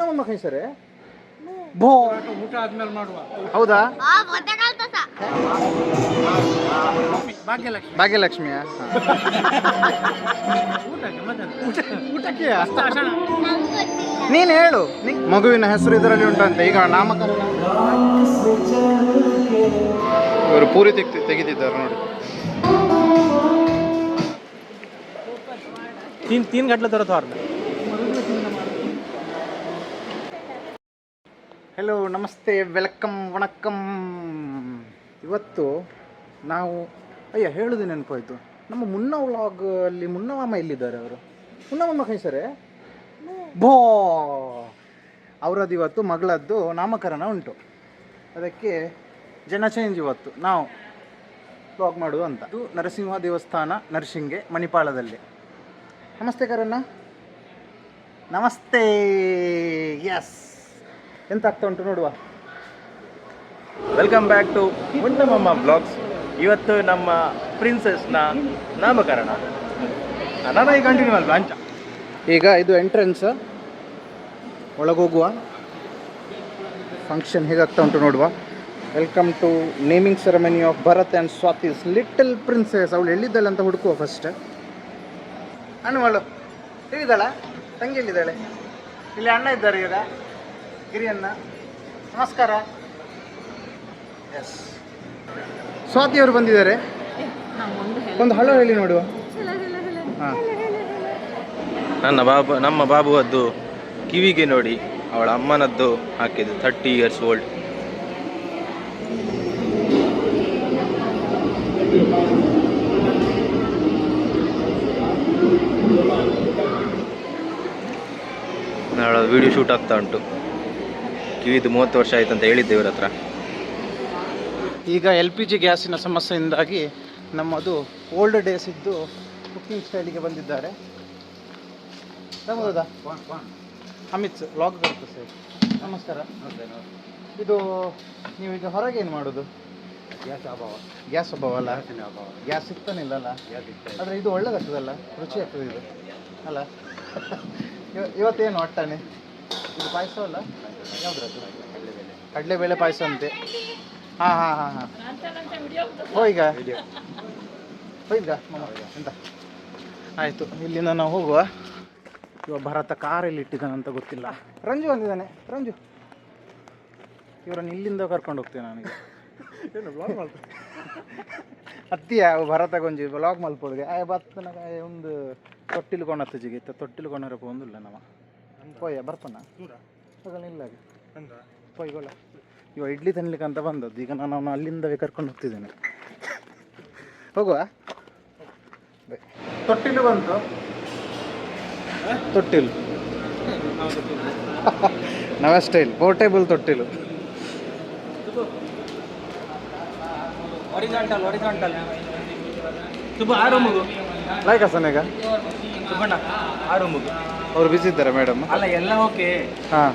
ಮುನ್ನಮ್ಮ ಕೈ ಸರಿ ಬೋ ಊಟ ಆದ್ಮೇಲೆ ಮಾಡುವ. ಹೌದಾ? ಭಾಗ್ಯಲಕ್ಷ್ಮಿಯ ಊಟಕ್ಕೆ ನೀನು ಹೇಳು. ಮಗುವಿನ ಹೆಸರು ಇದರಲ್ಲಿ ಉಂಟಂತೆ. ಈಗ ನಾಮಕರಣ ಇವರು ಪೂರಿ ತೆಗೆದಿದ್ದಾರೆ ನೋಡಿ. ತೀನ್ ಗಂಟೆ ತರ ತೋರ್ನ. ಹೆಲೋ, ನಮಸ್ತೆ, ವೆಲ್ಕಮ್, ವಣಕ್ಕಮ್. ಇವತ್ತು ನಾವು ಹೇಳೋದು ನೆನಪಾಯಿತು. ನಮ್ಮ ಮುನ್ನ ವ್ಲಾಗ್ ಅಲ್ಲಿ ಮುನ್ನಮಾಮ ಎಲ್ಲಿದ್ದಾರೆ ಅವರು? ಮುನ್ನಮಾಮ ಕೈ ಸರಿ ಬೋ ಅವರದ್ದು ಇವತ್ತು ಮಗಳದ್ದು ನಾಮಕರಣ ಉಂಟು. ಅದಕ್ಕೆ ಜನ ಚೇಂಜ್ ಇವತ್ತು ನಾವು ವ್ಲಾಗ್ ಮಾಡುವ ಅಂತ. ಇದು ನರಸಿಂಹ ದೇವಸ್ಥಾನ, ನರಸಿಂಗೆ, ಮಣಿಪಾಲದಲ್ಲಿ. ನಮಸ್ತೆ ಕರಣ್ಣ. ನಮಸ್ತೆ. ಎಸ್, ಎಂತ ಆಗ್ತಾ ಉಂಟು ನೋಡುವ. Welcome back to Munnamama blogs. ಇವತ್ತು ನಮ್ಮ ಪ್ರಿನ್ಸೆಸ್ನ ನಾಮಕರಣ. ನನಗೆ ಕಂಟಿನ್ಯೂ ಅಲ್ವಾ ಅಂಚ. ಈಗ ಇದು ಎಂಟ್ರೆನ್ಸ್, ಒಳಗೋಗುವ ಫಂಕ್ಷನ್ ಹೇಗಾಗ್ತಾ ಉಂಟು ನೋಡುವ. Welcome to naming ceremony of Bharat and Swati's little princess. ಅವಳು ಎಲ್ಲಿದ್ದಾಳೆ ಅಂತ ಹುಡುಕುವ ಫಸ್ಟ್. ಅಣ್ಣವಳು ಹೇಳಿದ್ದಾಳ, ತಂಗಿ ಎಲ್ಲಿದ್ದಾಳೆ? ಇಲ್ಲಿ ಅಣ್ಣ ಇದ್ದಾರೆ ಈಗ, ಗಿರಿಯಣ್ಣ. ನಮಸ್ಕಾರ. ಎಸ್, ಸ್ವಾತಿಯವರು ಬಂದಿದ್ದಾರೆ. ಒಂದು ಹಲೋ ಹೇಳಿ ನೋಡುವ. ಹಾಂ, ನಮ್ಮ ಬಾಬುವದ್ದು ಕಿವಿಗೆ ನೋಡಿ, ಅವಳ ಅಮ್ಮನದ್ದು ಹಾಕಿದ್ದು 30 years old. ಅವಳ ವಿಡಿಯೋ ಶೂಟ್ ಆಗ್ತಾ ಉಂಟು. ಕಿವಿದು 30 ವರ್ಷ ಆಯ್ತು ಅಂತ ಹೇಳಿದ್ದೆ ಇವ್ರ ಹತ್ರ. ಈಗ LPG ಗ್ಯಾಸಿನ ಸಮಸ್ಯೆಯಿಂದಾಗಿ ನಮ್ಮದು ಓಲ್ಡ್ ಡೇಸ್ ಇದ್ದು ಕುಕ್ಕಿಂಗ್ ಸ್ಟೈಲಿಗೆ ಬಂದಿದ್ದಾರೆ. ಹೌದಾ ಅಮಿತ್ ಲಾಗ್ ಬರುತ್ತೆ ಸರ್. ನಮಸ್ಕಾರ. ಇದು ನೀವೀಗ ಹೊರಗೆ ಏನು ಮಾಡೋದು? ಗ್ಯಾಸ್ ಅಭಾವ ಅಲ್ಲ? ಗ್ಯಾಸ್ ಸಿಗ್ತಾನಿಲ್ಲಲ್ಲ? ಆದರೆ ಇದು ಒಳ್ಳೇದಾಗ್ತದಲ್ಲ, ರುಚಿ ಆಗ್ತದೆ ಇದು ಅಲ್ಲ? ಇವತ್ತೇನು ಒಟ್ಟಾನೆ? ಇದು ಪಾಯಸ ಅಲ್ಲ? ಯಾವುದ್ರದ್ದು? ಕಡಲೆಬೇಳೆ ಪಾಯಸ ಅಂತೆ. ಹಾಂ ಹಾಂ ಹಾಂ ಹಾಂ. ಹೋಯ್ಗ ಎಂತ ಆಯಿತು. ಇಲ್ಲಿಂದ ನಾವು ಹೋಗುವ. ಇವಾಗ ಭರತ ಕಾರಲ್ಲಿ ಇಟ್ಟಿದ್ದಾನಂತ ಗೊತ್ತಿಲ್ಲ. ರಂಜು ಬಂದಿದ್ದಾನೆ. ರಂಜು, ಇವರನ್ನು ಇಲ್ಲಿಂದ ಕರ್ಕೊಂಡು ಹೋಗ್ತೇನೆ ನನಗೆ. ಏನು ಬ್ಲಾಗ್ ಮಾಡ್ತಾರೆ ಅತ್ತಿಯ ಭರತಗೊಂಜಿ ಬ್ಲಾಗ್ ಮಲ್ಪೊಳಗೆ ಬತ್ತನ ಒಂದು ತೊಟ್ಟಿಲು ಕೊಣತ್ತು ಜಿಗಿತ್ತ. ತೊಟ್ಟಿಲು ಕೊಣರಪ್ಪ ಒಂದಿಲ್ಲ ನಮ್ಮ ಪೋಯ ಬರ್ಪನ ಇಲ್ಲ ಪೋಯ್ಗೊಳ್ಳ. ಇವಾಗ ಇಡ್ಲಿ ತಿನ್ಲಿಕ್ಕೆ ಅಂತ ಬಂದದ್ದು. ಈಗ ನಾನು ಅಲ್ಲಿಂದವೇ ಕರ್ಕೊಂಡು ಹೋಗ್ತಿದ್ದೇನೆ. ಹೋಗುವ. ತೊಟ್ಟಿಲು ಬಂತು. ತೊಟ್ಟಿಲು ನವ ಸ್ಟೈಲ್ ಪೋರ್ಟೇಬಲ್ ತೊಟ್ಟಿಲು. ಲೈಕ್ ಹಸನೇಗ ಅವ್ರು ಬಿಸಿ ಇದ್ದಾರೆ ಮೇಡಮ್. ಅಲ್ಲ ಎಲ್ಲ ಓಕೆ. ಹಾಂ,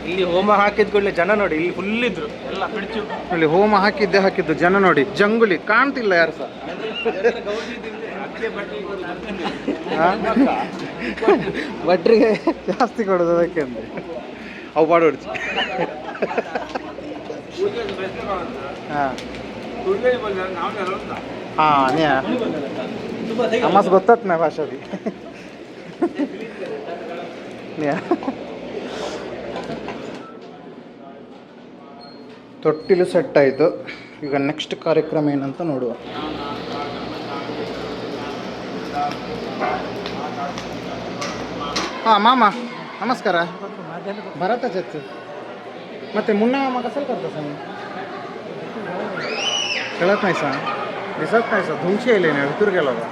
ಇಲ್ಲಿ ಹೋಮ ಹಾಕಿದ ಕೂಡಲೇ ಜನ ನೋಡಿ ಇಲ್ಲಿ ಫುಲ್ ಇದ್ರು ಎಲ್ಲ ಪಿಡಿಚು. ಇಲ್ಲಿ ಹೋಮ ಹಾಕಿದ್ದು ಜನ ನೋಡಿ ಜಂಗುಲಿ ಕಾಣ್ತಿಲ್ಲ ಯಾರು ಸಹ. ಭಟ್ರಿಗೆ ಜಾಸ್ತಿ ಕೊಡೋದು ಅದಕ್ಕೆ ಅಂದ್ರೆ ಅವು ಬಾಡೋಡ್ಚಿ. ಹಾಂ ಹಾಂ, ನೀ ನಮ್ಮಸ್ ಗೊತ್ತತ್ ನಾ ಭಾಷಾದಿ. ತೊಟ್ಟಿಲು ಸೆಟ್ ಆಯಿತು. ಈಗ ನೆಕ್ಸ್ಟ್ ಕಾರ್ಯಕ್ರಮ ಏನಂತ ನೋಡುವ. ಹಾಂ ಮಾಮ ನಮಸ್ಕಾರ. ಭರತ ಚಚ್ಚು ಮತ್ತೆ ಮುನ್ನ ಮಾಮ कसल करता सांग? कळत नाही सांग, दिसत नाही सर. धुंशी येईल नाही भितूर गेला होता.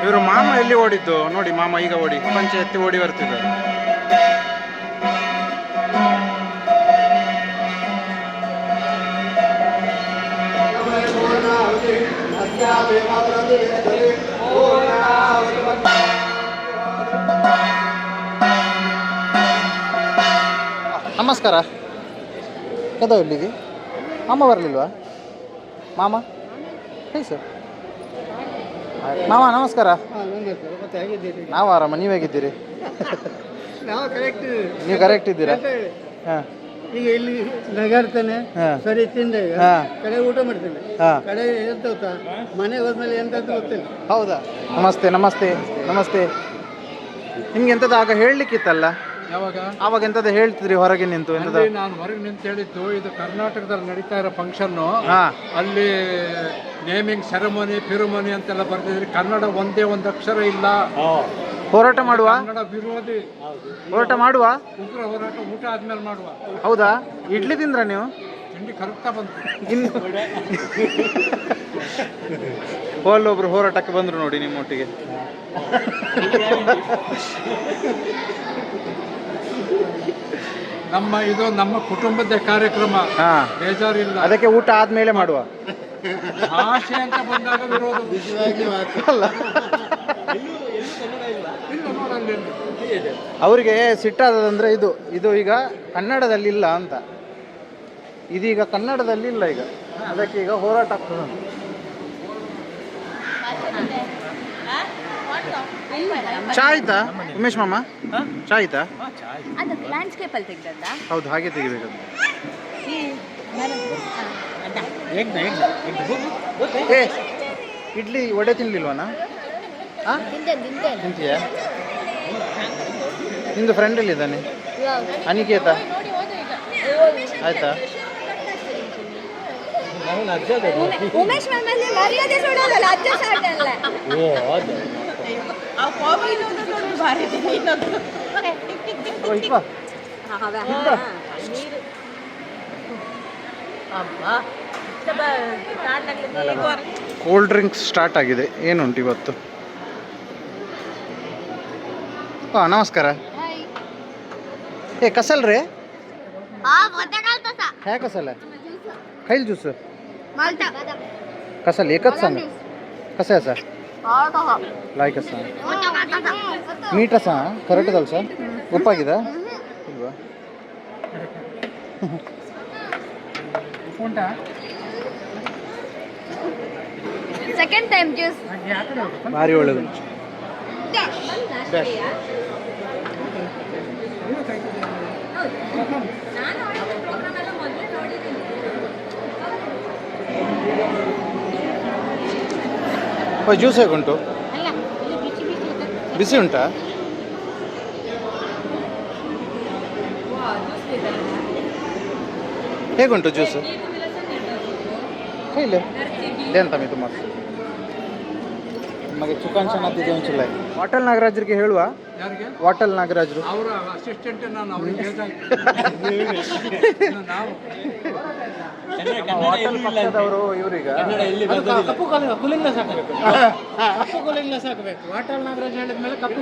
ಇವರು ಮಾಮ ಎಲ್ಲಿ ಓಡಿದ್ದು ನೋಡಿ. ಮಾಮ ಈಗ ಓಡಿ ಪಂಚೆ ಎತ್ತಿ ಓಡಿ ಬರ್ತಿದ್ದಾರೆ. ನಮಸ್ಕಾರ. ಕದ ಇಲ್ಲಿಗೆ ಮಾಮ ಬರಲಿಲ್ವಾ? ಮಾಮ ಹೇಗೆ ಸರ್ ಮಾವ ನಮಸ್ಕಾರ. ಮತ್ತೆ ಹೇಗಿದ್ದೀರಿ? ನಾವು ಆರಾಮ, ನೀವು ಹೇಗಿದ್ದೀರಿ? ನಾವು ಕರೆಕ್ಟ್. ನೀವು ಕರೆಕ್ಟ್ ಇದ್ದೀರಾ? ಹಾಂ ಈಗ ಇಲ್ಲಿ ನಗಾಡ್ತಾನೆ, ಹಾ. ಸರಿ ತಿಂದೆ, ಈಗ ಹಾ. ಕಡೆ ಊಟ ಮಾಡ್ತೇನೆ, ಹಾಂ ಕಡೆ ಎಂತ ಗೊತ್ತಾ, ಮನೆಗೆ ಹೋದ್ಮೇಲೆ ಎಂತ ಅಂತ ಗೊತ್ತಿಲ್ಲ. ಹೌದಾ? ನಮಸ್ತೆ ನಮಸ್ತೆ ನಮಸ್ತೆ. ನಿಮ್ಗೆ ಎಂಥದ್ದು ಆಗ ಹೇಳಲಿಕ್ಕಿತ್ತಲ್ಲ, ಯಾವಾಗ ಆವಾಗ ಎಂಥದ್ದು ಹೇಳ್ತಿದ್ರಿ ಹೊರಗೆ ನಿಂತು ಎಂಥದ್ದು? ಅಲ್ಲಿ ನಾನು ಹೊರಗೆ ನಿಂತು ಹೇಳಿದ್ದು ಇದು ಕರ್ನಾಟಕದಲ್ಲಿ ನಡೀತಾ ಇರೋ ಫಂಕ್ಷನ್ನು. ಹಾಂ ಅಲ್ಲಿ ನೇಮಿಂಗ್ ಸೆರೆಮನಿ ಪಿರುಮನಿ ಅಂತೆಲ್ಲ ಬರ್ತಿದ್ರಿ. ಕನ್ನಡ ಒಂದೇ ಒಂದು ಅಕ್ಷರ ಇಲ್ಲ. ಹೋರಾಟ ಮಾಡುವ, ಕನ್ನಡ ವಿರೋಧಿ ಹೋರಾಟ ಮಾಡುವ. ಉಗ್ರ ಹೋರಾಟ ಊಟ ಆದ್ಮೇಲೆ ಮಾಡುವ. ಹೌದಾ? ಇಡ್ಲಿ ತಿಂದ್ರ ನೀವು? ತಿಂಡಿ ಕರಗ್ತಾ ಬಂತು. ಇನ್ನು ಅಲ್ಲೊಬ್ರು ಹೋರಾಟಕ್ಕೆ ಬಂದ್ರು ನೋಡಿ ನಿಮ್ಮೊಟ್ಟಿಗೆ. ನಮ್ಮ ಕುಟುಂಬದ ಕಾರ್ಯಕ್ರಮ, ಹಾ, ಬೇಜಾರಿಲ್ಲ. ಅದಕ್ಕೆ ಊಟ ಆದ್ಮೇಲೆ ಮಾಡುವ. ಭಾಷೆ ಅಂತ ಬಂದಾಗ ವಿರೋಧ. ಅಲ್ಲ, ಇಲ್ಲ ನೋಡಲ್ಲಿ ಅವರಿಗೆ ಸಿಟ್ಟಾದಂದ್ರೆ ಇದು ಇದು ಈಗ ಕನ್ನಡದಲ್ಲಿ ಇಲ್ಲ ಅಂತ. ಇದೀಗ ಕನ್ನಡದಲ್ಲಿ ಇಲ್ಲ ಈಗ, ಅದಕ್ಕೆ ಈಗ ಹೋರಾಟ ಆಗ್ತದೆ ಅಂತ. ಚಾ ಆಯ್ತಾ ಉಮೇಶ್ ಮಾಮ? ಚಾ ಆಯ್ತಾ? ಅದು ಲ್ಯಾಂಡ್ಸ್ಕೇಪ್ ಅಲ್ಲಿ ತೆಗ್ದದ್ದ? ಹೌದು, ಹಾಗೆ ತೆಗಿಬೇಕು. ಏ, ಇಡ್ಲಿ ವಡೆ ತಿನ್ಲಿಲ್ವನ? ತಿಂತೀಯಾ? ನಿಂದು ಫ್ರೆಂಡ್ ಎಲ್ಲಿದ್ದಾನೆ? ಅನಿಕೇತ ಆಯ್ತಾ? ಉಮೇಶ್ ಮಾಮಲ್ಲಿ ಮರ್ಯಾದೆ ಸುಡೋದಲ್ಲ, ಅಜ್ಜ ಸಾಟಲ್ಲ. ಓ, ಇಪ್ಪ. ಕೋಲ್ಡ್ ಡ್ರಿಂಕ್ಸ್ ಸ್ಟಾರ್ಟ್ ಆಗಿದೆ. ಏನುಂಟು ಇವತ್ತು? ಹಾಂ, ನಮಸ್ಕಾರ. ಏ ಕಸಲ್ ರೀ? ಹ್ಯಾ ಕसल है? खाईल ज्यूस कसल एकच सांग. कसं आहे असा? लाईक असा मीठ असा ಕರೆಕ್ಟ್ ಅಲ್ಸ? ಉಪ್ಪಾಗಿದಾ ಇಲ್ವಾ? ಸೆಕೆಂಡ್ ಟೈಮ್ ಜ್ಯೂಸ್ ಭಾರಿ ಒಳ್ಳೆದು. ಜ್ಯೂಸ್ ಹೇಗುಂಟು? ಬಿಸಿ ಉಂಟಾ? ಹೇಗುಂಟು ಜ್ಯೂಸ್? ಕೈಲೆ ಎಂತ ಮೀ ತುಂಬ ನಮಗೆ ಚಿಕನ್ ಚೆನ್ನಾಗ್ತಿದೆ ಒಂಚಿಲ್ಲ. ವಾಟಲ್ ನಾಗರಾಜರಿಗೆ ಹೇಳುವ. ಯಾರಿಗೆ? ವಾಟಲ್ ನಾಗರಾಜರು ಅವರ ಅಸಿಸ್ಟೆಂಟ್ ನಾನು ಅವ್ರಿಗೆ ನಾವು ವಾಟಲ್ ಪಕ್ಷದವರು ಇವರೀಗ ಕಪ್ಪು ಕುಲಿಂಗ್ಲ ಸಾಕಬೇಕು, ಕಪ್ಪು ಕುಲಿಂಗ್ಲ ಸಾಕಬೇಕು. ವಾಟಾಳ್ ನಾಗರಾಜ್ ಹೇಳಿದ್ಮೇಲೆ ಕಪ್ಪು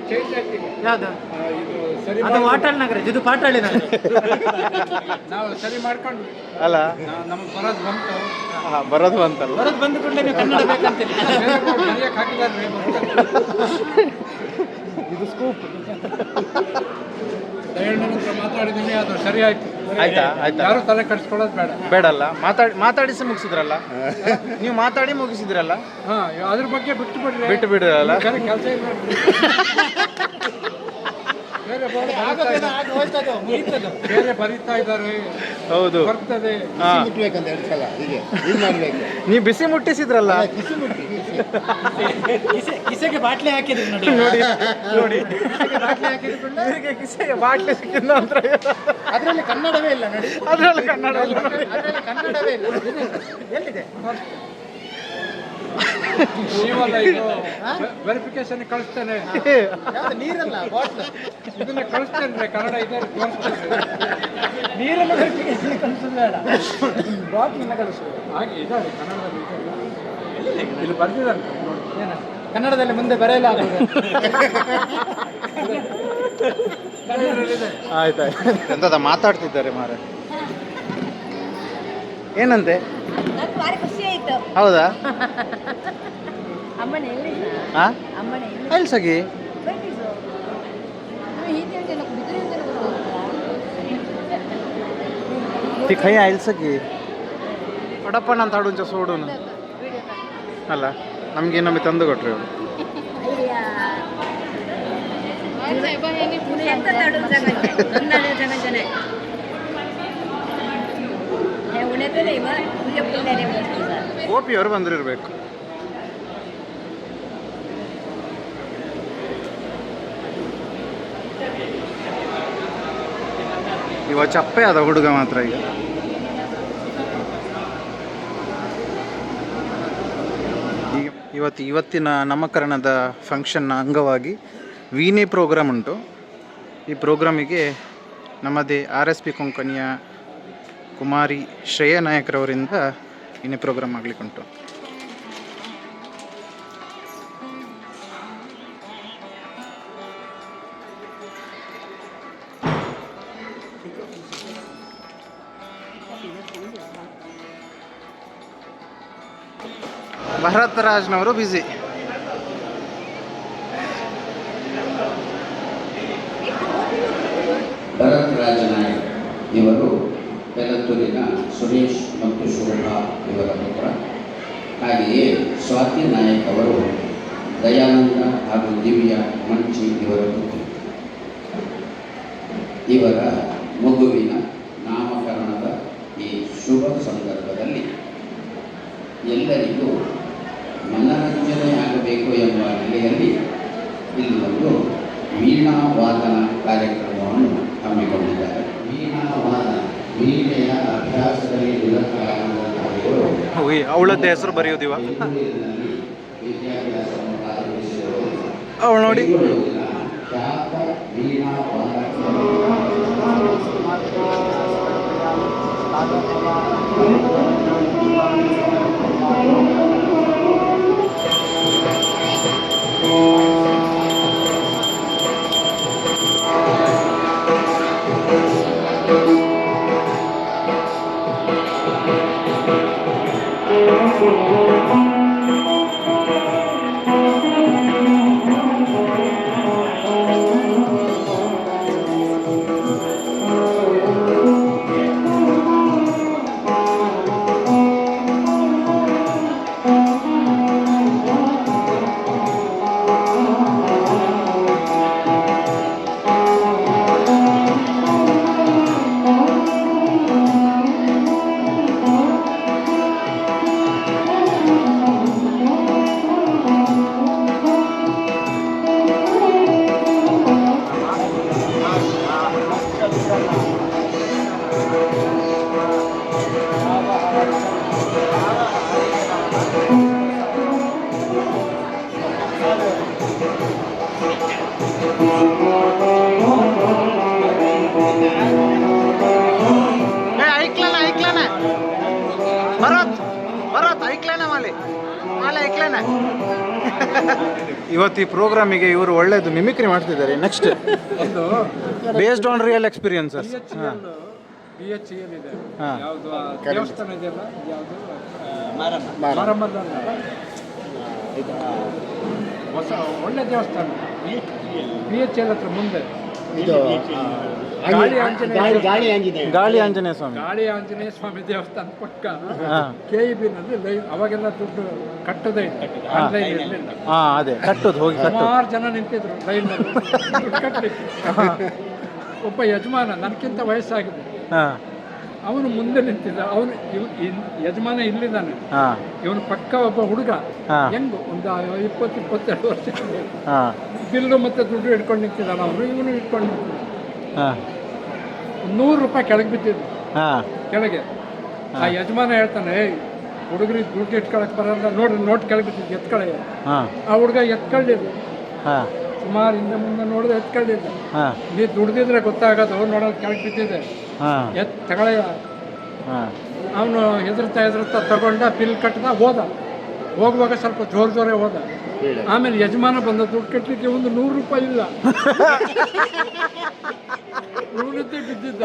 ಚೇಂಜ್ ಆಗ್ತೀವಿ. ಯಾವ್ದು? ಇದು ಸರಿ ಅದು ವಾಟಾಳ್ ನಾಗರಾಜ್, ಇದು ಪಾಟಾಳಿ ನಾಗರಾಜ್. ನಾವು ಸರಿ ಮಾಡ್ಕೊಂಡು ಅಲ್ಲ ನಮಗೆ ಬರೋದು ಬಂತು. ಬರೋದು ಅಂತಲ್ಲ, ಬರೋದು ಬಂದುಕೊಂಡೆ ನೀವು ಕನ್ನಡ ಬೇಕಂತೀರಿ. ಮನೆಯಕ್ಕೆ ಹಾಕಿದ್ದಾರೆ. ಇದು ಸ್ಕೂಪ್. ದಯಣ್ಣನ ಹತ್ರ ಮಾತಾಡಿದ್ದೀನಿ, ಅದು ಸರಿ ಆಯ್ತು. ಆಯ್ತಾ? ಆಯ್ತಾ? ಯಾರು ತಲೆ ಕಟ್ಸ್ಕೊಳ್ಳೋದು ಬೇಡ. ಬೇಡಲ್ಲ, ಮಾತಾಡಿಸಿ ಮುಗಿಸಿದ್ರಲ್ಲ ನೀವು, ಮಾತಾಡಿ ಮುಗಿಸಿದ್ರಲ್ಲ. ಹಾ, ಅದ್ರ ಬಗ್ಗೆ ಬಿಟ್ಟು ಬಿಡ್ರಿ. ಬಿಟ್ಟು ಬಿಡ್ರಲ್ಲ. ಕೆಲಸ ಇಲ್ಲ. ಬೇರೆ ಬೇರೆ ಬರೀತಾ ಇದ್ದಾರೆ. ಹೌದು, ಬರ್ತದೆ. ಹಾ. ಮುಟ್ಬೇಕಂತ 2 ಸಲ ಹೀಗೆ ಹೀಗೆ ಮಾಡಬೇಕು. ನೀವು ಬಿಸಿ ಮುಟ್ಟಿಸಿದ್ರಲ್ಲ. ಕಿಸೆಗೆ ಬಾಟ್ಲಿ ಹಾಕಿದ್ರು ನೋಡಿ. ನೋಡಿ ನೋಡಿ, ಬಾಟ್ಲಿ ಹಾಕಿದ್ರು, ಇವರಿಗೆ ಕಿಸೆಗೆ ಬಾಟ್ಲಿ ಸಿಕ್ಕಿದ ನಂತರ ಅದರಲ್ಲಿ ಕನ್ನಡವೇ ಇಲ್ಲ ನೋಡಿ. ಅದ್ರಲ್ಲಿ ಕನ್ನಡ ಇಲ್ಲ ನೋಡಿ. ಅದರಲ್ಲಿ ಕನ್ನಡವೇ ಇಲ್ಲ. ಎಲ್ಲಿದೆ? ನೀವಲ್ಲ, ಇದು ವೆರಿಫಿಕೇಶನ್ ಕಳಿಸ್ತೇನೆ. ಯಾವ್ದು? ನೀರಲ್ಲ, ಬಾಟ್ಲು. ಇದನ್ನ ಕಳಿಸ್ತೇನೆ, ಕನ್ನಡ ಇದೆ ತೋರಿಸ್ತೇನೆ. ನೀರನ್ನು ವೆರಿಫಿಕೇಶನ್ ಕಳಿಸೋದು ಬೇಡ, ಬಾಟ್ಲನ್ನ ಕಳಿಸೋದು. ಹಾಗೆ ಇದ್ದಾರೆ ಕನ್ನಡದಲ್ಲಿ ಇದೆ. ಇಲ್ಲಿ ಬರ್ದಿದ್ದಾರೆ ನೋಡಿ. ಏನು ಕನ್ನಡದಲ್ಲಿ ಮುಂದೆ ಬರೆಯಲಾಗುವುದು. ಆಯ್ತಾಯ್ತು. ಎಂತದ ಮಾತಾಡ್ತಿದ್ದಾರೆ ಮಾರ. ಏನಂತೆ? ನಂಗೆ ಭಾರಿ ಖುಷಿ ಆಯ್ತು. ಹೌದಾ? ಅಮ್ಮನ ಎಲ್ಲಿದ್ದ? ಹಾ, ಅಮ್ಮನ ಎಲ್ಲಿ ಅಲ್ಲಿ ಸಗಿ ಬರ್ತಿದ್ರು. ಹೀಗೆ ಅಂತೆಲ್ಲ ಬಿದ್ದರೆ ಅಂತೆಲ್ಲ ಗೊತ್ತಾಗ್ತದಾ? ती खई आईल सगी पडप्पन ಅಂತ ಆಡುಂಚ ಸೋಡುನು ಅಲ್ಲ. ನಮಗೆ ಇನ್ನೊಮ್ಮೆ ತಂದು ಕೊಟ್ರಿ ಅವರು. ಗೋಪಿಯವರು ಬಂದಿರಬೇಕು. ಇವ ಚಪ್ಪೆ ಅದ ಹುಡುಗ ಮಾತ್ರ ಈಗ. ಇವತ್ತಿನ ನಾಮಕರಣದ ಫಂಕ್ಷನ್ನ ಅಂಗವಾಗಿ ವೀಣೆ ಪ್ರೋಗ್ರಾಮ್ ಉಂಟು. ಈ ಪ್ರೋಗ್ರಾಮಿಗೆ ನಮ್ಮದೇ RSP ಕೊಂಕಣಿಯ ಕುಮಾರಿ ಶ್ರೇಯಾ ನಾಯಕ್ರವರಿಂದ ವೀಣೆ ಪ್ರೋಗ್ರಾಮ್ ಆಗಲಿಕ್ಕುಂಟು. ಭರತ್ ರಾಜ್ನವರು ಬ್ಯುಸಿ. ಭರತ್ ರಾಜ ನಾಯಕ್ ಇವರು ಬೆಲತ್ತೂರಿನ ಸುರೇಶ್ ಮತ್ತು ಶೋಭಾ ಇವರ ಪುತ್ರ. ಹಾಗೆಯೇ ಸ್ವಾತಿ ನಾಯಕ್ ಅವರು ದಯಾನಂದ ಹಾಗೂ ದಿವ್ಯಾ ಮಂಚಿ ಇವರ ಪುತ್ರಿ. ಇವರ ಮಗುವಿನ ನಾಮಕರಣದ ಈ ಶುಭ ಸಂದರ್ಭದಲ್ಲಿ ಎಲ್ಲರಿಗೂ ಮನರಂಜನೆ ಆಗಬೇಕು ಎಂಬ ನೆಲೆಯಲ್ಲಿ ಇಲ್ಲಿ ಒಂದು ವೀಣಾ ವಾದನ ಕಾರ್ಯಕ್ರಮವನ್ನು ಹಮ್ಮಿಕೊಂಡಿದ್ದಾರೆ. ವೀಣಾ ವಾದನ, ವೀಣೆಯ ಅಭ್ಯಾಸದಲ್ಲಿ ನಿರತರಾಗಿರುವವರು ಅವಳದ್ದೇ ಹೆಸರು ಬರೆಯೋದಿವ ವಿದ್ಯಾಭ್ಯಾಸವನ್ನು ಅವಳು ನೋಡಿ. ಖ್ಯಾತ ವೀಣಾ ಇವತ್ತು ಈ ಪ್ರೋಗ್ರಾಮಿಗೆ ಇವರು ಒಳ್ಳೇದು ಮಿಮಿಕ್ರಿ ಮಾಡ್ತಿದ್ದಾರೆ. ನೆಕ್ಸ್ಟ್ ಒಂದು based on real experiences. BHEL ಇದೆ, ಹಾ. ಯಾವುದು ದೇವಸ್ಥಾನ ಇದೆಯಲ್ಲ, ಯಾವುದು ಮಾರಮ್ಮದಲ್ಲ, ಹೊಸ ಒಳ್ಳೆ ದೇವಸ್ಥಾನ BHEL ಹತ್ರ ಮುಂದೆ ಗಾಳಿ ಆಂಜನೇಯ ಸ್ವಾಮಿ ದೇವಸ್ಥಾನ ಪಕ್ಕ ಹಾ. KEB ನಲ್ಲಿ ಲೈವ್. ಅವಾಗೆಲ್ಲ ದುಡ್ಡು ಕಟ್ಟೋದೇ ಇತ್ತು, ಆನ್ಲೈನ್ ಇರಲಿಲ್ಲ. ಅದೇ ಕಟ್ಟೋದು ಹೋಗಿ ಸುಮಾರು ಜನ ನಿಂತಿದ್ರು ಲೈನ್ನಲ್ಲಿ ದುಡ್ಡು ಕಟ್ಟಲಿಕ್ಕೆ. ಒಬ್ಬ ಯಜಮಾನ ನನಗಿಂತ ವಯಸ್ಸಾಗಿದೆ, ಅವನು ಮುಂದೆ ನಿಂತಿದ್ದ. ಅವನು ಯಜಮಾನ ಇಲ್ಲಿದ್ದಾನೆ, ಇವನು ಪಕ್ಕ ಒಬ್ಬ ಹುಡುಗ, ಹೆಂಗು ಒಂದು 20-22 ವರ್ಷ, ಬಿಲ್ಲು ಮತ್ತೆ ದುಡ್ಡು ಇಟ್ಕೊಂಡು ನಿಂತಿದ್ದಾನೆ. ಅವನು ಇವನು ಇಟ್ಕೊಂಡು ನಿಂತಿದ್ದ. 100 ರೂಪಾಯಿ ಕೆಳಗೆ ಬಿದ್ದಿದ್ದು, ಕೆಳಗೆ. ಆ ಯಜಮಾನ ಹೇಳ್ತಾನೆ, ಹುಡುಗರಿಗೆ ದುಡ್ಡು ಇಟ್ಕೊಳಕ್ ಬರಲ್ಲ, ನೋಡ್ರಿ ನೋಟ್ ಕೆಳಗೆ ಬಿದ್ದಿದ್ದು, ಎತ್ಕೊಳ್ಳಿ. ಆ ಹುಡುಗ ಎತ್ಕೊಳ್ಳಿಲ್ಲ, ಸುಮಾರು ಹಿಂದೆ ಮುಂದೆ ನೋಡಿದ್ರೆ ಎತ್ಕೊಳ್ಳಿಲ್ಲ. ನೀ ದುಡ್ದಿದ್ರೆ ಗೊತ್ತಾಗೋದು, ನೋಡೋದು ಕೆಳಗೆ ಬಿದ್ದಿದೆ, ತಗೊಳ್ಳ. ಅವನು ಹೆದರ್ತಾ ತಗೊಂಡ, ಬಿಲ್ ಕಟ್ಟದ, ಹೋದ. ಹೋಗುವಾಗ ಸ್ವಲ್ಪ ಜೋರೇ ಹೋದ. ಆಮೇಲೆ ಯಜಮಾನ ಬಂದ, ದುಡ್ಡು ಕಟ್ಟಲಿಕ್ಕೆ ಒಂದು 100 ರೂಪಾಯಿ ಇಲ್ಲ. ಇವನದ್ದೇ ಬಿದ್ದಿದ್ದ,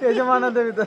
ಯಜಮಾನದೇ ಬಿದ್ದ.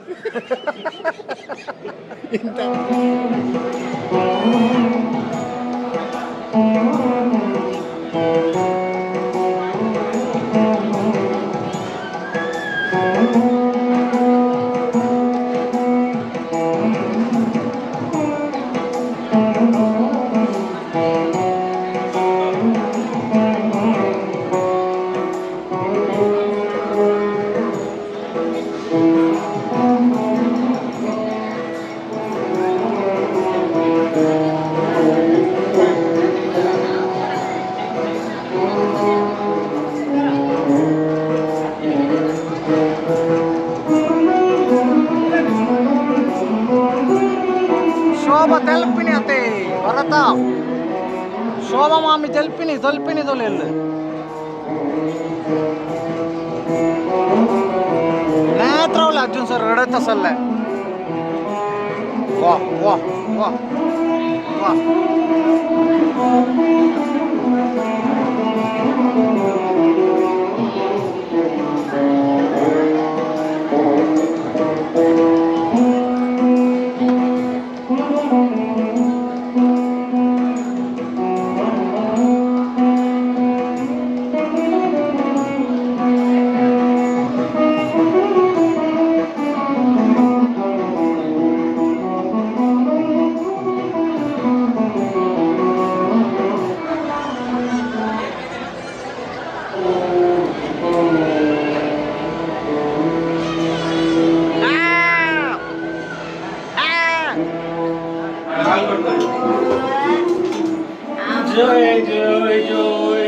ಶೋಭಾ ಮಾಮಿ ಜಲ್ಪಿನಿ ಜಲ್ಪಿನಿ ತೊಲೆಯಲ್ಲಿ ನೇತ್ರವಲ್ಲ ಅರ್ಜುನ್ ಸರ್ ರಡತ ಸಲ್ಲೆ ವಾ ವಾ ವಾ ವಾ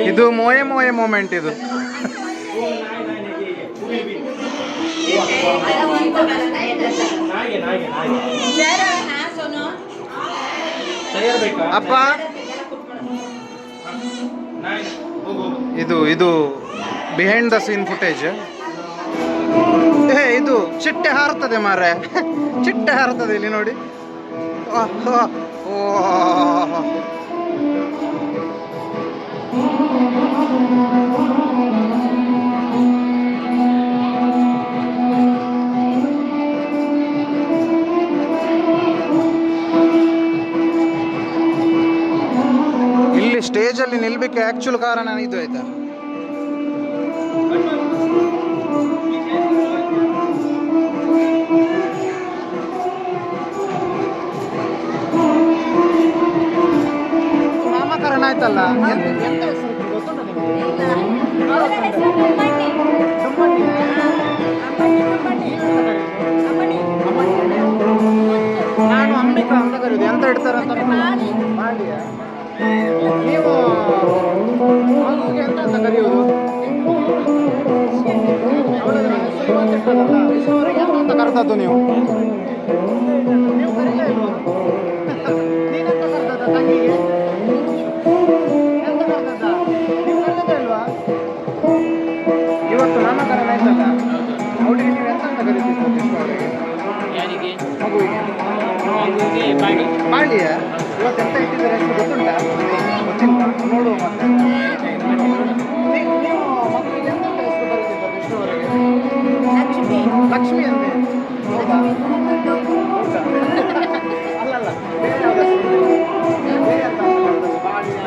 ಇದು ಮೋಯೆ ಮೋಯೆ ಮೂಮೆಂಟ್ ಇದು ಅಪ್ಪ ಇದು ಇದು ಬಿಹೈಂಡ್ ದ ಸೀನ್ ಫುಟೇಜ್ ಇದು ಚಿಟ್ಟೆ ಹಾರುತ್ತದೆ ಮಾರೆ ಚಿಟ್ಟೆ ಹಾರುತ್ತದೆ ಇಲ್ಲಿ ನೋಡಿ ಇಲ್ಲಿ ಸ್ಟೇಜಲ್ಲಿ ನಿಲ್ಬೇಕು ಆ್ಯಕ್ಚುಲ್ ಕಾರಣ ಇದು ಆಯ್ತಾ ನಾಮಕರಣ ಆಯ್ತಲ್ಲ ಎಂತ ಹೆಸರು ಗೊತ್ತುಂಟ ನಿಮಗೆ? ಅವರ ಹೆಸರು ಡುಮ್ಮಣ್ಣಿ. ನಾನು ಅಂಬಿಕಾ ಅಂತ ಕರೆಯುದು ಎಂತ ಇಡ್ತಾರೆ ಅಂತ ಮಾಡಿಯಾ ನೀವು ಮಗುಗೆ ಎಂತ ಅಂತ ಕರೆಯುವುದು ಅವರಿಗೆ ಎಂತ ಅಂತ ಕರೆದದ್ದು ನೀವು ಕರೀಲೇ ಇಲ್ವಾ? ನೀನೆಂತ ಕರೆದದ್ದ ತಂಗಿಗೆ ಎಂತ ಕರೆದದ್ದ ನೀವು ಕರೆದದ್ದೇ ಇಲ್ವಾ? ಇವತ್ತು ನಾಮಕರಣ ಆಯ್ತಲ್ಲ ಅವಳಿಗೆ ನೀವು ಎಂತ ಅಂತ ಕರೀತಿದ್ದು ಯಾರಿಗೆ? ಮಗುವಿಗೆ ಮಗುವಿಗೆ ಬಾಡಿ. ಬಾಳಿಯ ಇವತ್ತು ಎಂತ ಇಟ್ಟಿದ್ದಾರೆ ಹೆಸರು ಗೊತ್ತುಂಟಾ? ಗೊತ್ತಿಲ್ಲ ನೋಡುವ ಮತ್ತೆ ನೀವು ಮಗುವಿಗೆ ಎಂತ ಹೆಸರು ಬರೀತಿದ್ದಾರೆ ಇಷ್ಟರವರೆಗೆ? ಲಕ್ಷ್ಮಿ. ಲಕ್ಷ್ಮಿ ಅಂತೆ ಹೌದಾ? ಹೌದಾ? ಅಲ್ಲಲ್ಲ ಬೇರೆ ಯಾವ್ದು ಹೆಸರು ಇದೆ? ಬೇರೆ ಎಂತ ಅಂತ ಕರೆದದ್ದು? ಬಾಳಿಯ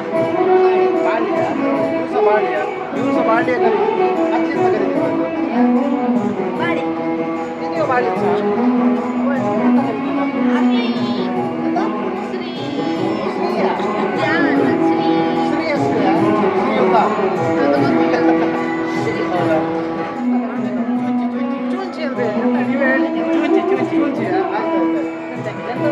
ಬಾಳಿಯ ದಿವಸ ಬಾಳಿಯ ಕರೀತಿದ್ದು ಅಜ್ಜಿ ಅಂತ ಕರೀತಿದ್ದದ್ದು ಬಾಡಿ. ಇದೆಯೋ ಬಾಳಿ ಸಹ ಎಂತ ಕರೀತಿದ್ದ? ಶ್ರೀ. ಶ್ರೀಯ ಶ್ರೀ. ಶ್ರೀಯಸ್ಯ ಶ್ರೀಯುತ ಚೂಂಚಿ ಅಂದ್ರೆ ಎಂತ ನೀವು ಹೇಳಿ ಚೂಂಚಿಯ ಎಂತ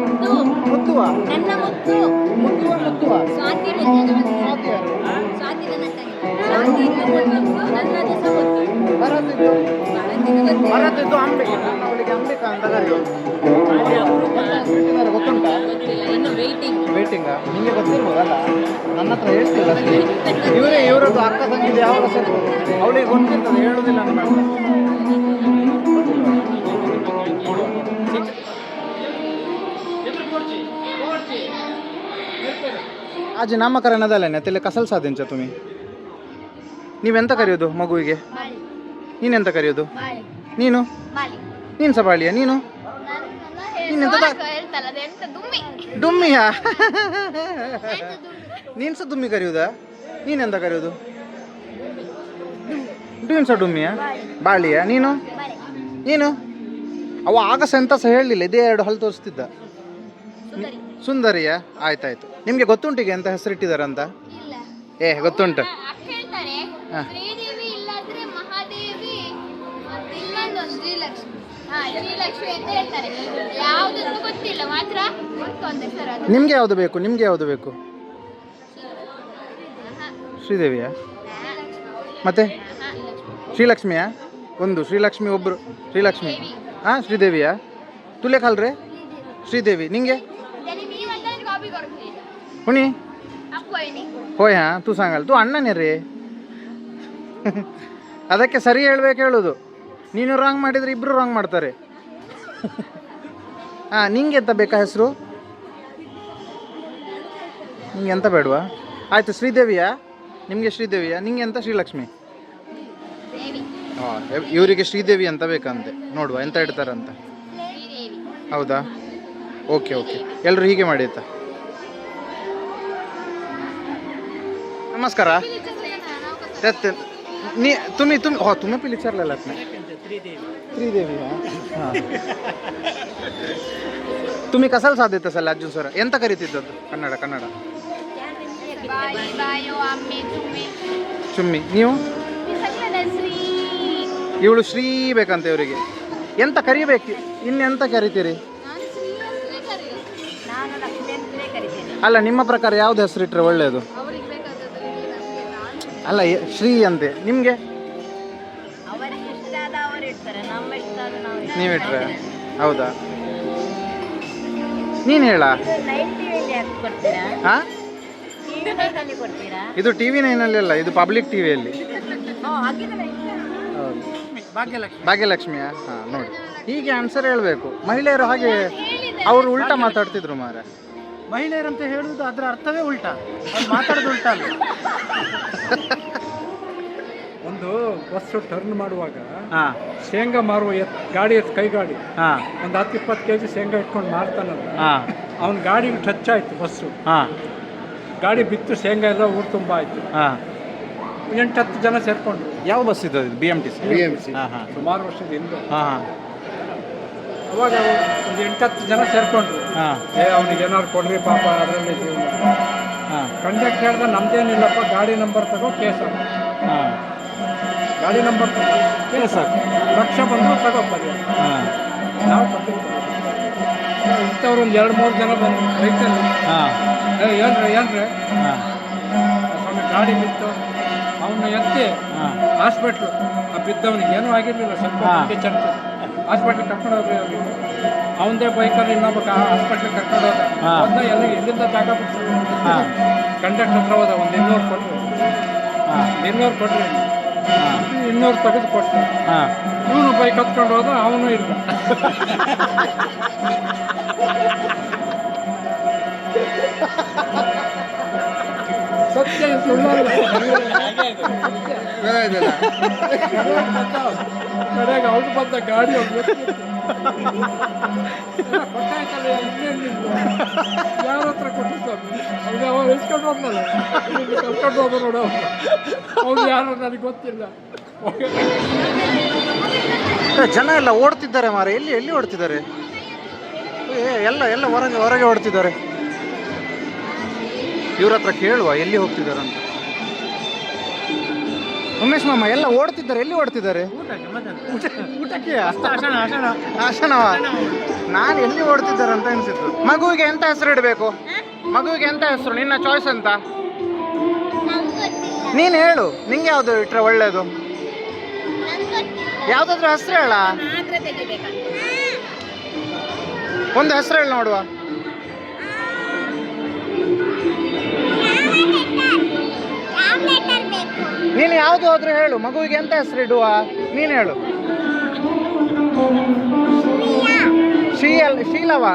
ಮುತ್ತು. ಮುತ್ತುವ ನನ್ನ ಮುತ್ತು. ಮುತ್ತುವ ಸ್ವಾತಿ ವಿಜಯನಗರ. ಸ್ವಾತಿ ಯಾರು? ಸ್ವಾತಿ ನನ್ನ ತಂಗಿ. ಸ್ವಾತಿ ಇನ್ನು ಮುತ್ತು, ನನ್ನದು ಸಹ ಮುತ್ತು. ಭರತಿದ್ದು ಅವತ್ತಿನ ಗೊತ್ತೇ. ಭರತಿದ್ದು ಅಂಬಿಕಾ ನಾನು ಅವಳಿಗೆ ಅಂಬಿಕಾ ಅಂತ ಕರೆಯೋದು ಗೊತ್ತುಂಟಾ? ಗೊತ್ತಿಲ್ಲ, ಇನ್ನು ವೇಟಿಂಗ್. ವೇಟಿಂಗಾ ನಿಮಗೆ ಗೊತ್ತಿರ್ಬೋದಲ್ಲ ನನ್ನ ಹತ್ರ ಹೇಳ್ತಿಲ್ಲ ಅಷ್ಟೇ ಇವರದ್ದು ಅಕ್ಕ ತಂಗಿದ್ದು ಯಾವಾಗ ಸರ್ ಅವಳಿಗೆ ಗೊತ್ತಿರ್ತದೆ ಹೇಳುದಿಲ್ಲ ಅಂತ आज नामकरणದಲ್ಲೇನೆ ತೆಲೆ ಕಸಲ್ ಸಾಧಿಂಚ ತುಮಿ ನೀವೆಂತ ಕರೆಯೋದು ಮಗುವಿಗೆ? ಬಾಳಿ. ನೀನೆಂತ ಕರೆಯೋದು? ಬಾಳಿ. ನೀನು ಬಾಳಿ. ನೀನು ಸಹ ಬಾಳಿಯ ನೀನು ನೀನೆಂತ ಹೇಳ್ತಲ್ಲ ಅದು ಎಂತ ದುಮ್ಮಿ. ಡುಮ್ಮಿಯಾ ನೀನು ಸಹ ದುಮ್ಮಿ ಕರೆಯುವುದಾ? ನೀನೆಂತ ಕರೆಯೋದು? ನೀನು ಸಹ ಡುಮ್ಮಿಯಾ ಬಾಳಿಯ ನೀನು ಬಾಳಿ. ನೀನು ಅವ ಆಗ ಸಹ ಎಂತ ಸಹ ಹೇಳಲಿಲ್ಲ ಇದೇ ಎರಡು ಹಲ್ಲು ತೋರಿಸ್ತಿದ್ದ ಸುಂದರಿ. ಸುಂದರಿಯಾ ಆಯ್ತಾಯ್ತು ನಿಮಗೆ ಗೊತ್ತುಂಟಿಗೆ ಎಂತ ಹೆಸರಿಟ್ಟಿದಾರಂತ? ಇಲ್ಲ. ಗೊತ್ತುಂಟು ಅಕ್ಕ ಹೇಳ್ತಾರೆ ಹಾ. ಶ್ರೀದೇವಿ ಇಲ್ಲಾಂದ್ರೆ ಮಹಾದೇವಿ ಮತ್ತೆ ಇನ್ನೊಂದೊಂದು ಶ್ರೀಲಕ್ಷ್ಮಿ. ಹಾ ಶ್ರೀಲಕ್ಷ್ಮಿ ಅಂತ ಹೇಳ್ತಾರೆ. ಯಾವುದಂತ ಗೊತ್ತಿಲ್ಲ ಮಾತ್ರ ಗೊತ್ತು ಅಂತ ಹೆಸರು ಅದು. ನಿಮ್ಗೆ ಯಾವುದು ಬೇಕು? ನಿಮ್ಗೆ ಯಾವುದು ಬೇಕು? ಶ್ರೀದೇವಿಯಾ ಮತ್ತೆ ಶ್ರೀಲಕ್ಷ್ಮಿಯಾ? ಒಂದು ಶ್ರೀಲಕ್ಷ್ಮಿ ಒಬ್ರು ಶ್ರೀಲಕ್ಷ್ಮಿ ಹಾಂ ಶ್ರೀದೇವಿಯಾ ತುಲೆ ಕಾಲ್ರೆ श्रीदेवी निंगे त्याने मी म्हणताना कॉपी करून घे कुणी अप्पू आहे नी ಹೋಯ್ ಹಾಂ ತೂ ಸಾಂಗಲ್ಲ ತೂ ಅಣ್ಣನೇ ರೀ ಅದಕ್ಕೆ ಸರಿ ಹೇಳ್ಬೇಕು ಹೇಳೋದು ನೀನು ರಾಂಗ್ ಮಾಡಿದರೆ ಇಬ್ಬರು ರಾಂಗ್ ಮಾಡ್ತಾರೆ ಹಾಂ ನಿಂಗೆ ಎಂತ ಬೇಕಾ ಹೆಸರು ನಿಂಗೆ ಎಂತ ಬೇಡವಾ ಆಯಿತು ಶ್ರೀದೇವಿಯಾ ನಿಮಗೆ ಶ್ರೀದೇವಿಯಾ ನಿಂಗೆ ಎಂತ ಶ್ರೀಲಕ್ಷ್ಮಿ ದೇವಿ ಹಾಂ ಇವರಿಗೆ ಶ್ರೀದೇವಿ ಅಂತ ಬೇಕಂತೆ ನೋಡುವ ಎಂತ ಇಡ್ತಾರಂತ ಶ್ರೀದೇವಿ ಹೌದಾ ಓಕೆ ಓಕೆ ಎಲ್ಲರೂ ಹೀಗೆ ಮಾಡಿ ಆಯ್ತಾ नमस्कार त्यात नी तुम्ही हो तुम्ही पण विचारलेलात ना त्रिदेवी हां तुम्ही कसाला साथ देत असाल अजून सर ಎಂತ ಕರೀತಿದ್ದದ್ದು ಕನ್ನಡ ಕನ್ನಡ ಬಾಯಿ ಬಾಯೋ ಅಮ್ಮೆ ಚುಮ್ಮೆ ಚುಮ್ಮಿ ನೀವು ಸಕಲದ ಶ್ರೀ ಇವಳು ಶ್ರೀ ಬೇಕಂತ ಇವರಿಗೆ ಎಂತ ಕರಿಬೇಕು ಇನ್ನೆಂತ ಕರಿತೀರಿ ನಾನು ಶ್ರೀ ಅಂತಲೇ ಕರೆಯೋದು ನಾನು ಲಕ್ಷ್ಮಿ ಅಂತಲೇ ಕರಿತೇನೆ ಅಲ್ಲ ನಿಮ್ಮ ಪ್ರಕಾರ ಯಾವ್ದು ಹೆಸರು ಇಟ್ಟರೆ ಒಳ್ಳೆಯದು ಅವರಿಗೆ ಬೇಕಾದದ್ದು ನಮಗೆ ನಾನು ಅಲ್ಲ ಶ್ರೀ ಅಂತೆ ನಿಮಗೆ ಅವರಿಗೆ ಇಷ್ಟ ಆದ ಅವರು ಇಡ್ತಾರೆ ನಮ್ಮ ಇಷ್ಟ ಆದ ನಾವು ನೀವು ಇಟ್ರೆ ಹೌದಾ ನೀನು ಹೇಳ ನೈಟ್ ಟಿವಿಯಲ್ಲಿ ಹಾಕಿ ಕೊಡ್ತೀರಾ ಹಾಂ ಟಿವಿ ನೈಟಲ್ಲಿ ಕೊಡ್ತೀರಾ ಇದು ಟಿ ವಿ ನೈನಲ್ಲಿ ಅಲ್ಲ ಇದು ಪಬ್ಲಿಕ್ ಟಿವಿಯಲ್ಲಿ ಹಾಗಿದ್ರೆ ಹೌದು ಭಾಗ್ಯಲಕ್ಷ್ಮಿ ಭಾಗ್ಯಲಕ್ಷ್ಮಿಯಾ ಹಾಂ ನೋಡಿ ಹೀಗೆ ಆನ್ಸರ್ ಹೇಳಬೇಕು ಮಹಿಳೆಯರು ಹಾಗೆ ಅವರು ಉಲ್ಟಾ ಮಾತಾಡ್ತಿದ್ರು ಮಾರ ಮಹಿಳೆಯರಂತ ಹೇಳುವುದು ಅದರ ಅರ್ಥವೇ ಉಲ್ಟಾ ಅವ್ರು ಮಾತಾಡೋದು ಉಲ್ಟಾ ಅಲ್ಲ ಒಂದು ಬಸ್ಸು ಟರ್ನ್ ಮಾಡುವಾಗ ಹಾಂ ಶೇಂಗಾ ಮಾರುವ ಗಾಡಿ ಕೈ ಗಾಡಿ ಹಾಂ ಒಂದು 10-20 kg ಶೇಂಗಾ ಇಟ್ಕೊಂಡು ಮಾರ್ತಾನಲ್ಲ ಹಾಂ ಅವನ ಗಾಡಿಗೆ ಟಚ್ ಆಯಿತು ಬಸ್ಸು ಹಾಂ ಗಾಡಿ ಬಿತ್ತು ಶೇಂಗಾ ಎಲ್ಲ ಊರು ತುಂಬ ಆಯಿತು ಹಾಂ 8-10 ಜನ ಸೇರಿಕೊಂಡ್ರು ಯಾವ ಬಸ್ ಇದು BMTC ಹಾಂ ಹಾಂ ಸುಮಾರು ವರ್ಷದ ಹಿಂದೆ ಹಾಂ ಹಾಂ ಅವಾಗ ಒಂದು 8-10 ಜನ ಸೇರಿಕೊಂಡ್ರು ಹಾಂ ಅವನಿಗೆ ಏನಾದ್ರು ಕೊಡ್ರಿ ಪಾಪ ಅದರಲ್ಲಿ ಜೀವನ ಹಾಂ ಕಂಡಕ್ಟರ್ ಹೇಳ್ದ ನಮ್ದೇನಿಲ್ಲಪ್ಪ ಗಾಡಿ ನಂಬರ್ ತಗೋ ಕೇಸ್ ಹಾಂ ಗಾಡಿ ನಂಬರ್ ತಗೋ ಕೇಸ್ ಲಕ್ಷ ಬಂದರೂ ತಗೋ ಬರೀ ಹಾಂ ನಾವು ಕೊಟ್ಟಿರ್ತೀವಿ ಇಂಥವ್ರು ಒಂದು 2-3 ಜನ ಬಂದರು ರೈತಲ್ಲಿ ಹಾಂ ಏನ್ರಿ ಹಾಂ ಸ್ವಾಮಿ ಗಾಡಿ ಬಿತ್ತು ಅವನ್ನ ಎತ್ತಿ ಹಾಂ ಹಾಸ್ಪಿಟ್ಲು ಆ ಬಿದ್ದವನಿಗೆ ಏನೂ ಆಗಿರಲಿಲ್ಲ ಸ್ವಲ್ಪ ಟೀಚರ್ ಹಾಸ್ಪಿಟ್ಲಿಗೆ ಕರ್ಕೊಂಡು ಹೋಗ್ರಿ ಅವ್ರಿಗೆ ಅವನದೇ ಬೈಕಲ್ಲಿ ಇನ್ನೊಬ್ಬ ಹಾಸ್ಪಿಟ್ಲಿಗೆ ಕರ್ಕೊಂಡು ಹೋದ ಹೋದ ಎಲ್ಲಿಂದ ಜಾಗ ಬಿಡ್ತಾರೆ ಹಾಂ ಕಂಡಕ್ಟರ್ ಹತ್ರ ಹೋದ ಒಂದು 200 ಕೊಟ್ಟರು ಹಾಂ 200 ಕೊಟ್ಟರೆ ಹಾಂ 200 ತೆಗೆದು ಕೊಟ್ಟು ಹಾಂ ಇವನು ಬೈಕ್ ಹತ್ಕೊಂಡು ಹೋದ ಅವನು ಇಲ್ಲ ಸತ್ಯ ಸುಳ್ಳಲ್ಲ ಕಡೆಗೆ ಅವ್ನು ಬಂದ ಗಾಡಿ ಕೊಟ್ಟಾಯ್ತಲ್ಲ ಇನ್ನೇನು ಯಾರ ಹತ್ರ ಕೊಟ್ಟಿದ್ದಾನೆ ಅವ್ನಿಗೆ ಅವ್ರು ಇಸ್ಕೊಂಡು ಹೋದ್ನಲ್ಲ ಕರ್ಕೊಂಡು ಹೋದ ನೋಡು ಅವ್ನು ಯಾರು ನನಗೆ ಗೊತ್ತಿಲ್ಲ ಜನ ಎಲ್ಲ ಓಡ್ತಿದ್ದಾರೆ ಮಾರ ಎಲ್ಲಿ ಎಲ್ಲಿ ಓಡ್ತಿದ್ದಾರೆ ಎಲ್ಲ ಎಲ್ಲ ಹೊರಗೆ ಹೊರಗೆ ಓಡ್ತಿದ್ದಾರೆ ಇವ್ರ ಹತ್ರ ಕೇಳುವ ಎಲ್ಲಿ ಹೋಗ್ತಿದ್ದಾರೆ ಅಂತ ಉಮೇಶ್ ಮಾಮ ಎಲ್ಲ ಓಡ್ತಿದ್ದಾರೆ ಎಲ್ಲಿ ಓಡ್ತಿದ್ದಾರೆ ಊಟಕ್ಕೆ ಆಶನವ ನಾನು ಎಲ್ಲಿ ಓಡ್ತಿದ್ದಾರೆ ಅಂತ ಅನಿಸಿತ್ತು ಮಗುವಿಗೆ ಎಂತ ಹೆಸರು ಇಡಬೇಕು ಮಗುವಿಗೆ ಎಂತ ಹೆಸರು ನಿನ್ನ ಚಾಯ್ಸ್ ಅಂತ ನೀನು ಹೇಳು ನಿಂಗೆ ಯಾವುದು ಇಟ್ರೆ ಒಳ್ಳೇದು ಯಾವ್ದಾದ್ರು ಹೆಸರು ಹೇಳ ಒಂದು ಹೆಸರು ಹೇಳಿ ನೋಡುವ ನೀನು ಯಾವುದು ಹೋದ್ರೆ ಹೇಳು ಮಗುವಿಗೆ ಎಂತ ಹೆಸರು ಇಡುವ ನೀನು ಹೇಳು ಶೀಲವ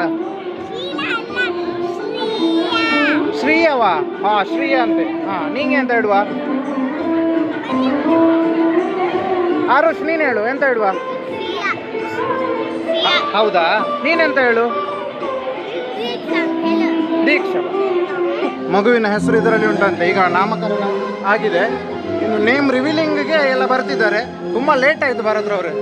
ಶ್ರೀಯವ ಹಾ ಶ್ರೀಯ ಅಂತೆ ಹಾ ನೀಂಗೆ ಎಂತ ಇಡುವ ಆರುಷ್ ನೀನು ಹೇಳು ಎಂತ ಇಡುವ ಹೌದಾ ನೀನೆಂತ ಹೇಳು ದೀಕ್ಷಾ ಮಗುವಿನ ಹೆಸರು ಇದರಲ್ಲಿ ಉಂಟಂತೆ ಈಗ ನಾಮಕರಣ ಆಗಿದೆ ಇನ್ನು ನೇಮ್ ರಿವೀಲಿಂಗ್ಗೆ ಎಲ್ಲ ಬರ್ತಿದ್ದಾರೆ ತುಂಬ ಲೇಟ್ ಆಯಿತು ಭರದ್ರವ್ರೆ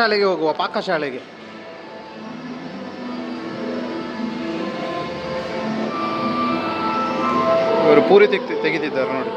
ಪಾಕಶಾಲೆಗೆ ಹೋಗುವ, ಪಾಕಶಾಲೆಗೆ. ಇವರು ಪೂರಿ ತೆಗೆದಿದ್ದಾರೆ ನೋಡಿ.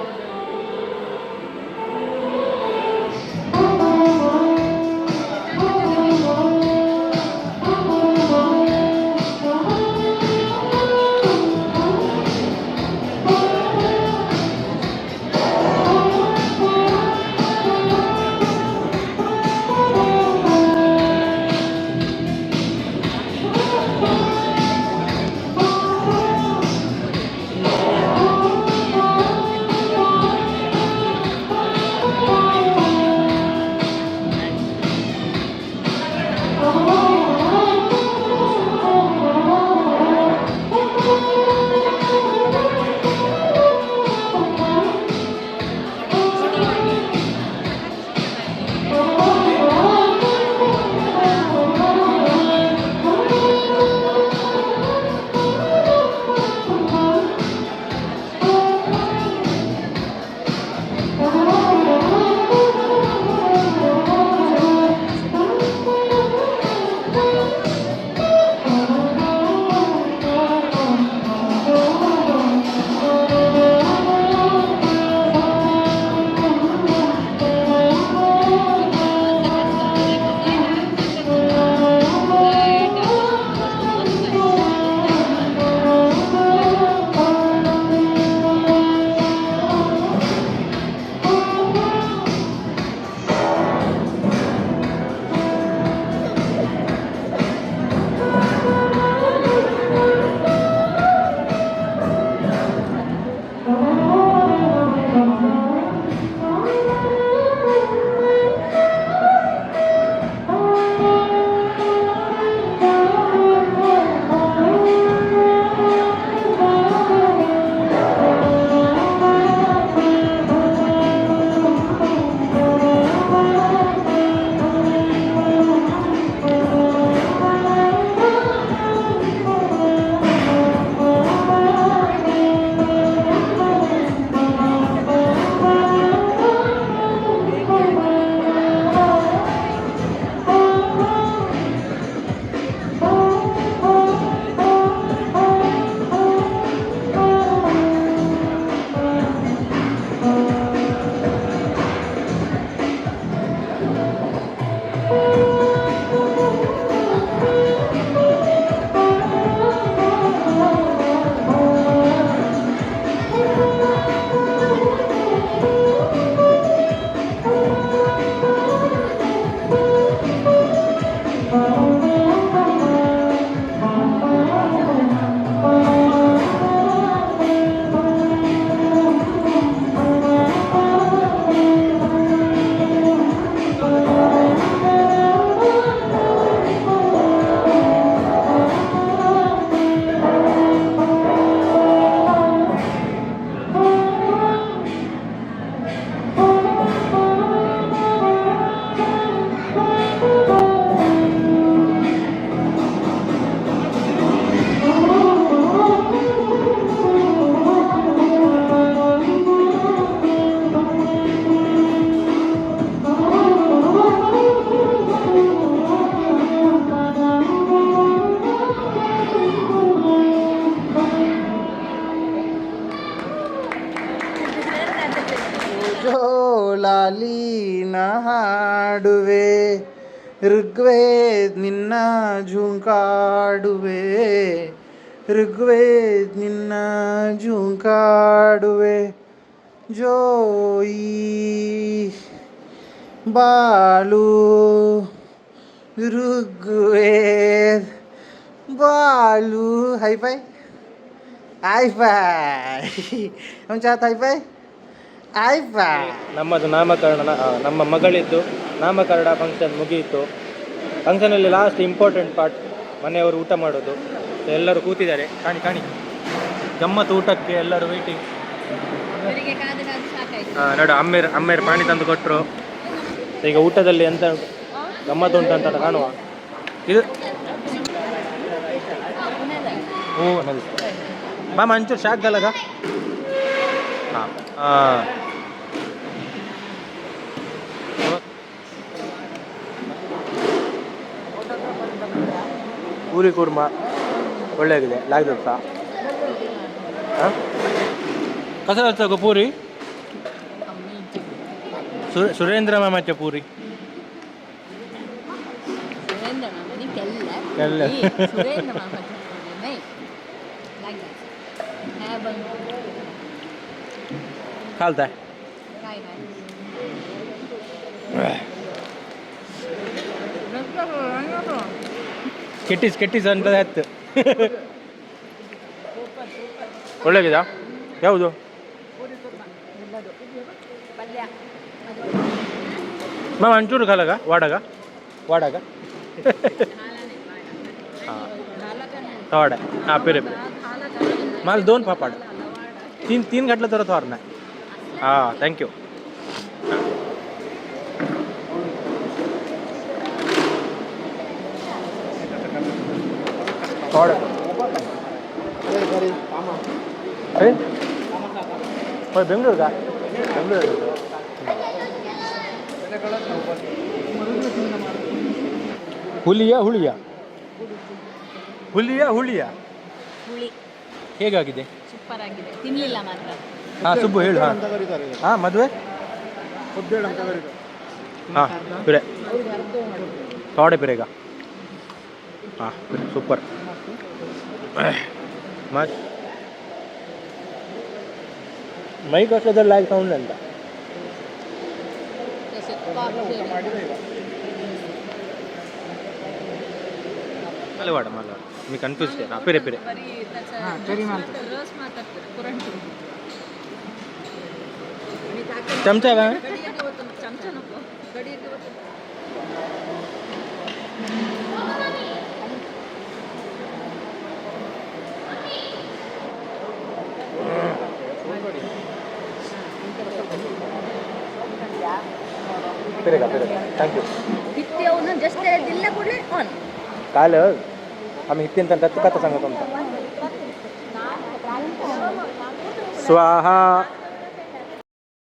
ಜೋಲಾಲಿನ ಹಾಡುವೆ, ಋಗ್ವೇದ್ ನಿನ್ನ ಝುಂಕಾಡುವೆ, ಋಗ್ವೇದ್ ನಿನ್ನ ಝುಂಕಾಡುವೆ. ಜೋಯಿ ಬಾಲು ಋಗ್ವೇದ್ ಬಾಲು. ಹೈಫೈ ಹೈಫೈ हम चाहत ಹೈಫೈ ಹೈಫೈ. ನಮ್ಮದು ನಾಮಕರಣ, ನಮ್ಮ ಮಗಳಿದ್ದು ನಾಮಕರಣ ಫಂಕ್ಷನ್ ಮುಗಿಯಿತು. ಫಂಕ್ಷನಲ್ಲಿ ಲಾಸ್ಟ್ ಇಂಪಾರ್ಟೆಂಟ್ ಪಾರ್ಟ್ ಮನೆಯವರು ಊಟ ಮಾಡೋದು. ಎಲ್ಲರೂ ಕೂತಿದ್ದಾರೆ, ಕಾಣಿ ಕಾಣಿ ಗಮ್ಮತ್ತು ಊಟಕ್ಕೆ ಎಲ್ಲರೂ ವೇಟಿಂಗ್. ನೋಡು ಅಮ್ಮೇರು ಪಾಣಿ ತಂದು ಕೊಟ್ಟರು. ಈಗ ಊಟದಲ್ಲಿ ಎಂತ ಗಮ್ಮತ್ತು ಉಂಟಂತ ಕಾಣುವ. ಇದು ಓ ಬಾ ಮಂಚೂರು ಶಾಕ್ ಗಲಗ. ಹಾಂ ಪೂರಿ ಕುರ್ಮ ಒಳ್ಳೆಯಾಗಿದೆ ಲಾಗ್ ದೋಸಾ हां कसं असतं ग पुरी सुरेंद्र मामाच्या पुरी सुरेंद्र मामाने केलेलं केलेलं. सुरेंद्र मामाची पोळी नाही लागेल काय बघ चालतंय काय काय ಕೆಟ್ಟಿಸ್ ಅಂತ ಹತ್ತು ಒಳ್ಳೆಗಿದಾ ಯಾವುದು ಪಲ್ಯ मग अंचूर खाला का वाडा का हां वाडा हां पिरे मला 2 पापड 3 घातलं तर थोर नाही हां थँक्यू वाडा अरे होय बेंगळूर का बेंगळूर ಹುಲಿಯಾ ಹುಳಿ ಹೇಗಾಗಿದೆ ಸೂಪರ್ ಆಗಿದೆ ತಿನ್ಲಿಲ್ಲ ಮಾತ್ರ ಹಾಂ ಸುಬ್ಬು ಹೇಳು ಹಾಂ ಹಾಂ ಮದುವೆ ಹಾಂ ಪಿರೆ ಥೋಡೆ ಪಿರೆಗ ಹಾಂ ಸೂಪರ್ ಮತ್ ಮೈಕ್ ವರ್ಷದಲ್ಲಿ ಲೈಕ್ ಸೌಂಡ್ ಅಂತ मालवाड मी कन्फ्यूज आहे ना पिरे रस मारतात पुरणपोळी चमचा का चमचा नको कढी पिरेगा थँक्यू किती येऊन जस्ट दिल्या कुठले ऑन काल आम्ही इथे कथा सांगत आमचा स्वाहा